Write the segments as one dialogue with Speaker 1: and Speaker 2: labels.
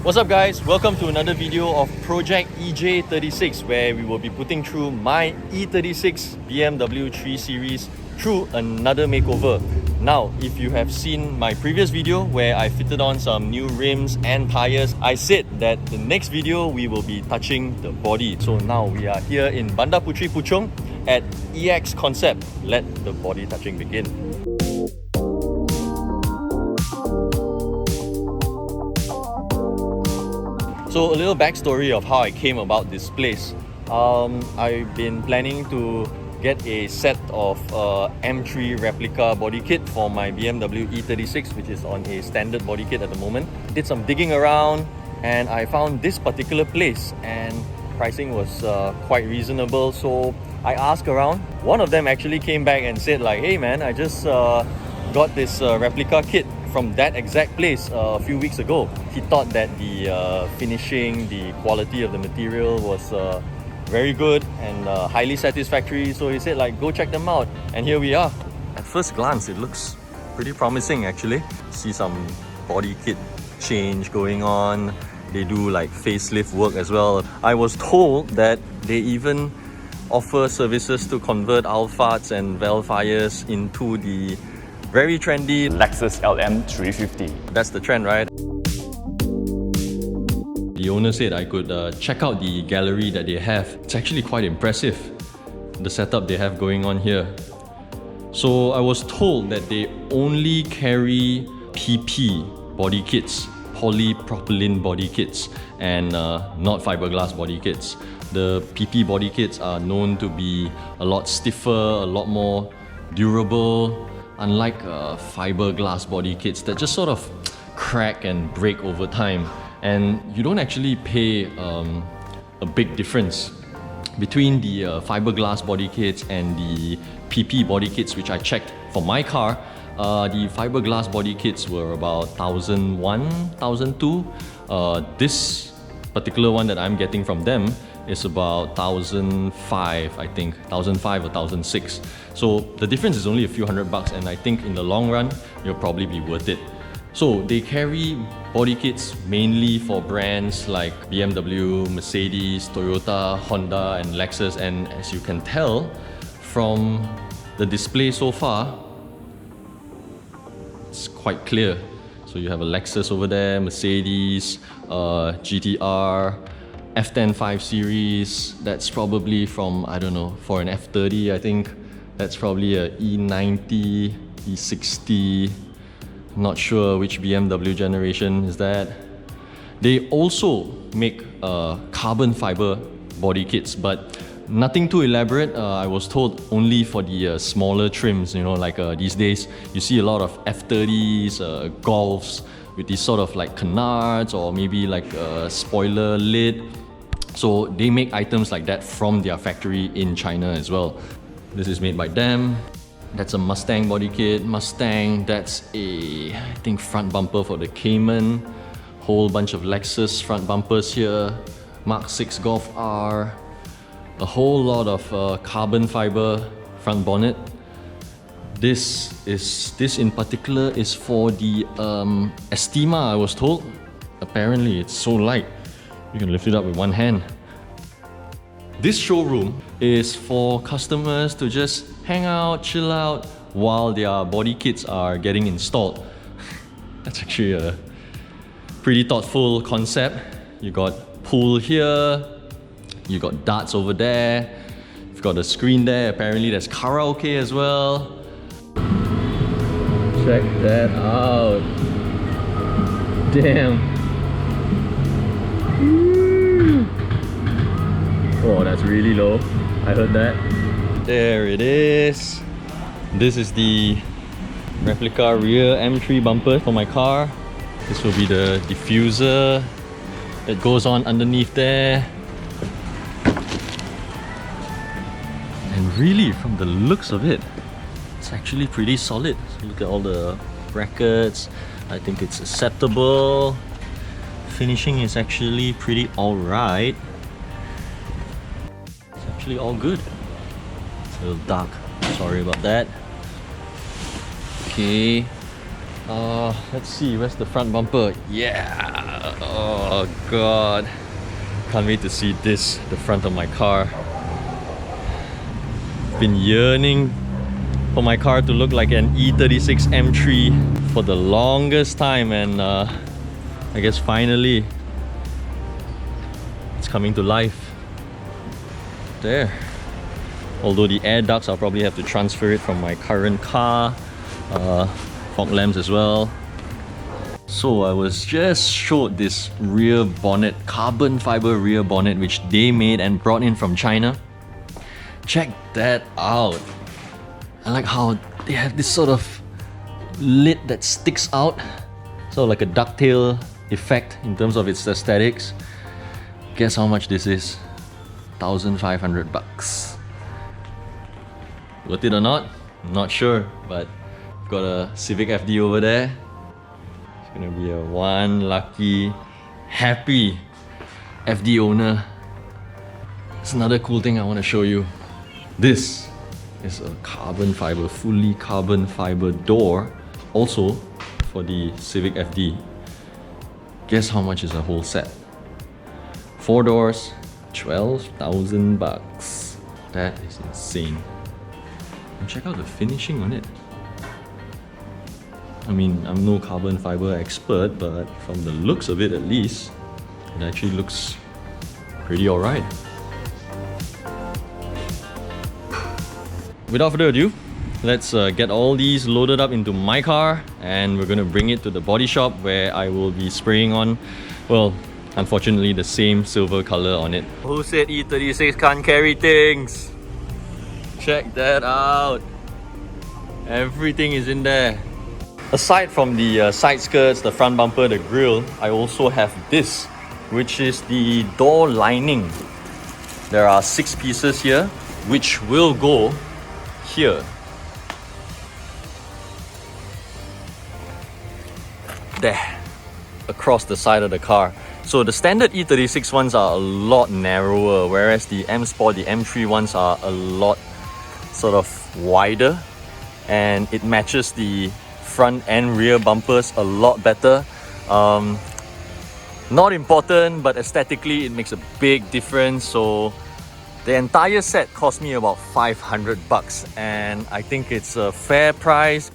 Speaker 1: What's up guys, welcome to another video of Project EJ36 where we will be putting through my E36 BMW 3 Series through another makeover. Now, if you have seen my previous video where I fitted on some new rims and tyres, I said that the next video we will be touching the body. So now we are here in Bandar Puteri Puchong at EX Concept. Let the body touching begin. So a little backstory of how I came about this place. I've been planning to get a set of M3 replica body kit for my BMW E36, which is on a standard body kit at the moment. Did some digging around and I found this particular place and pricing was quite reasonable, so I asked around. One of them actually came back and said like, hey man, I just got this replica kit from that exact place a few weeks ago. He thought that the finishing, the quality of the material was very good and highly satisfactory, so he said like, go check them out, and here we are. At first glance it looks pretty promising actually. See some body kit change going on. They do like facelift work as well. I was told that they even offer services to convert Alphats and Velfires into the very trendy
Speaker 2: Lexus LM350.
Speaker 1: That's the trend, right? The owner said I could check out the gallery that they have. It's actually quite impressive, the setup they have going on here. So I was told that they only carry PP body kits, polypropylene body kits, and not fiberglass body kits. The PP body kits are known to be a lot stiffer, a lot more durable, unlike fiberglass body kits that just sort of crack and break over time. And you don't actually pay a big difference between the fiberglass body kits and the PP body kits, which I checked for my car. The fiberglass body kits were about 1,001, 1,002. This particular one that I'm getting from them is about 1,005, I think, 1,005 or 1,006. So the difference is only a few $100, and I think in the long run, it'll probably be worth it. So they carry body kits mainly for brands like BMW, Mercedes, Toyota, Honda and Lexus, and as you can tell from the display so far, it's quite clear. So you have a Lexus over there, Mercedes, GTR, F10 5 Series, that's probably from, I don't know, for an F30 I think that's probably a E90, E60, not sure which BMW generation is that. They also make carbon fiber body kits, but nothing too elaborate. I was told only for the smaller trims, you know, like these days you see a lot of F30s, Golfs with these sort of like canards or maybe like a spoiler lid. So they make items like that from their factory in China as well. This is made by them. That's a Mustang body kit. Mustang, that's a, I think, front bumper for the Cayman. Whole bunch of Lexus front bumpers here. Mark 6 Golf R. A whole lot of carbon fiber front bonnet. This in particular is for the Estima, I was told. Apparently it's so light, you can lift it up with one hand. This showroom is for customers to just hang out, chill out while their body kits are getting installed. That's actually a pretty thoughtful concept. You got pool here, you got darts over there, you've got a screen there, apparently there's karaoke as well. Check that out. Damn. Oh, that's really low. I heard that. There it is. This is the replica rear M3 bumper for my car. This will be the diffuser that goes on underneath there. And really, from the looks of it, it's actually pretty solid. So look at all the brackets. I think it's acceptable. Finishing is actually pretty alright. It's actually all good. It's a little dark, sorry about that. Okay, let's see, where's the front bumper? Yeah, Oh god. Can't wait to see this, the front of my car. Been yearning for my car to look like an E36 M3 for the longest time, and I guess finally it's coming to life. There. Although the air ducts, I'll probably have to transfer it from my current car. Fog lamps as well. So I was just showed this rear bonnet, carbon fiber rear bonnet, which they made and brought in from China. Check that out. I like how they have this sort of lid that sticks out. So like a ducktail effect in terms of its aesthetics. Guess how much this is? 1,500 bucks. Worth it or not? I'm not sure, but I've got a Civic FD over there. It's gonna be a one lucky, happy FD owner. It's another cool thing I want to show you. This is a carbon fiber, fully carbon fiber door, also for the Civic FD. Guess how much is a whole set? 4 doors, 12,000 bucks. That is insane. And check out the finishing on it. I mean, I'm no carbon fiber expert, but from the looks of it at least, it actually looks pretty alright. Without further ado, let's get all these loaded up into my car, and we're gonna bring it to the body shop where I will be spraying on, well, unfortunately the same silver color on it. Who said E36 can't carry things? Check that out. Everything is in there. Aside from the side skirts, the front bumper, the grille, I also have this, which is the door lining. There are 6 pieces here, which will go here. There. Across the side of the car. So the standard E36 ones are a lot narrower, whereas the M Sport, the M3 ones are a lot sort of wider, and it matches the front and rear bumpers a lot better. Not important, but aesthetically it makes a big difference. So the entire set cost me about 500 bucks, and I think it's a fair price.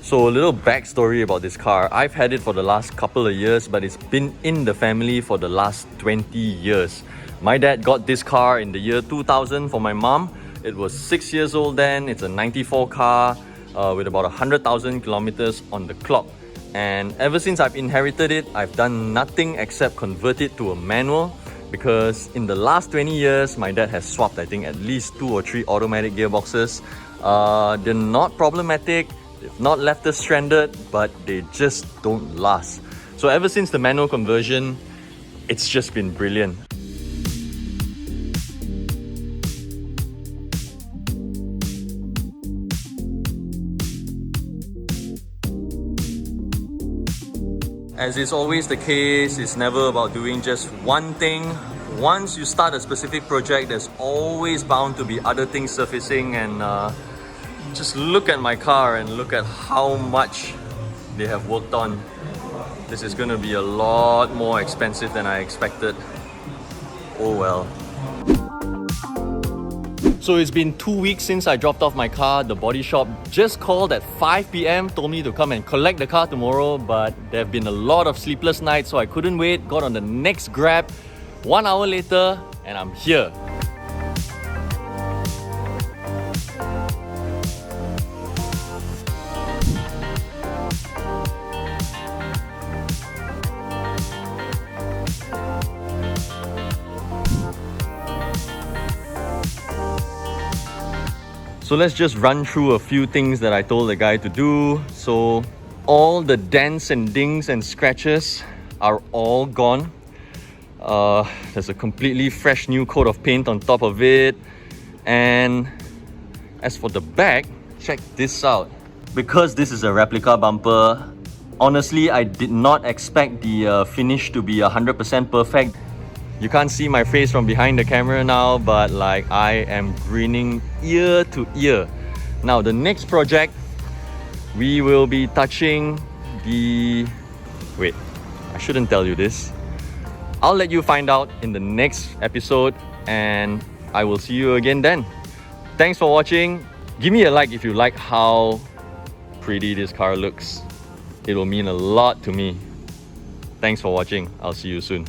Speaker 1: So a little backstory about this car. I've had it for the last couple of years, but it's been in the family for the last 20 years. My dad got this car in the year 2000 for my mom. It was 6 years old then. It's a 94 car with about 100,000 kilometers on the clock. And ever since I've inherited it, I've done nothing except convert it to a manual, because in the last 20 years, my dad has swapped, I think, at least 2 or 3 automatic gearboxes. They're not problematic. They've not left us stranded, but they just don't last. So ever since the manual conversion, it's just been brilliant. As is always the case, it's never about doing just one thing. Once you start a specific project, there's always bound to be other things surfacing, and just look at my car and look at how much they have worked on. This is gonna be a lot more expensive than I expected. Oh well. So it's been 2 weeks since I dropped off my car. The body shop just called at 5 PM, told me to come and collect the car tomorrow, but there have been a lot of sleepless nights, so I couldn't wait. Got on the next Grab. 1 hour later, and I'm here. So let's just run through a few things that I told the guy to do. So all the dents and dings and scratches are all gone. There's a completely fresh new coat of paint on top of it. And as for the back, check this out. Because this is a replica bumper, honestly, I did not expect the finish to be 100% perfect. You can't see my face from behind the camera now, but like I am grinning ear to ear. Now the next project, we will be touching the... Wait, I shouldn't tell you this. I'll let you find out in the next episode, and I will see you again then. Thanks for watching. Give me a like if you like how pretty this car looks. It will mean a lot to me. Thanks for watching. I'll see you soon.